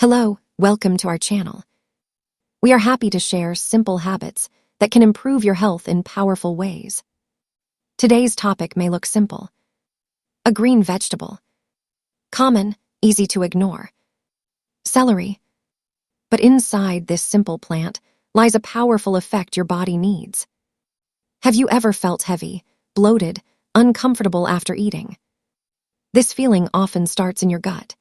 Hello, welcome to our channel. We are happy to share simple habits that can improve your health in powerful ways. Today's topic may look simple. A green vegetable. Common, easy to ignore. Celery. But inside this simple plant lies a powerful effect your body needs. Have you ever felt heavy, bloated, uncomfortable after eating? This feeling often starts in your gut.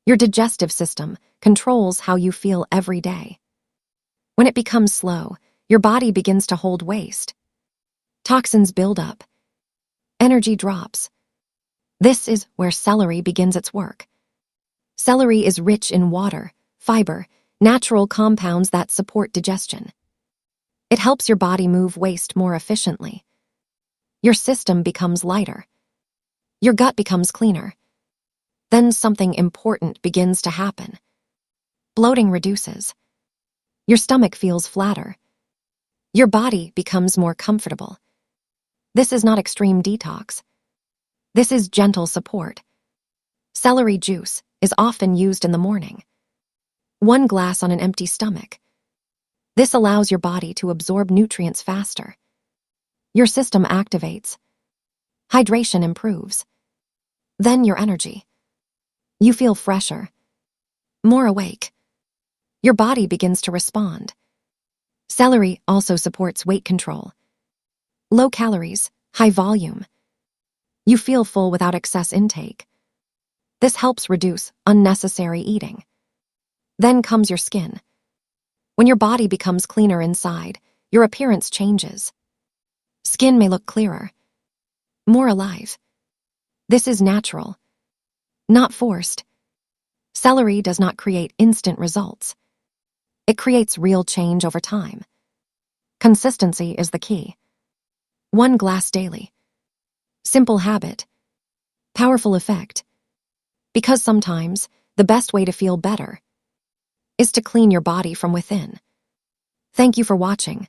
Your digestive system controls how you feel every day. When it becomes slow, your body begins to hold waste. Toxins build up. Energy drops. This is where celery begins its work. Celery is rich in water, fiber, natural compounds that support digestion. It helps your body move waste more efficiently. Your system becomes lighter. Your gut becomes cleaner. Then something important begins to happen. Bloating reduces. Your stomach feels flatter. Your body becomes more comfortable. This is not extreme detox. This is gentle support. Celery juice is often used in the morning. 1 glass on an empty stomach. This allows your body to absorb nutrients faster. Your system activates. Hydration improves. Then your energy. You feel fresher, more awake. Your body begins to respond. Celery also supports weight control. Low calories, high volume. You feel full without excess intake. This helps reduce unnecessary eating. Then comes your skin. When your body becomes cleaner inside, your appearance changes. Skin may look clearer, more alive. This is natural, not forced. Celery does not create instant results. It creates real change over time. Consistency is the key. 1 glass daily. Simple habit. Powerful effect. Because sometimes the best way to feel better is to clean your body from within. Thank you for watching.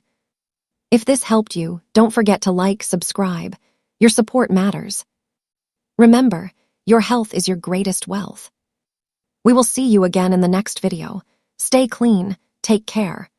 If this helped you, don't forget to like, subscribe. Your support matters. Remember, your health is your greatest wealth. We will see you again in the next video. Stay clean, take care.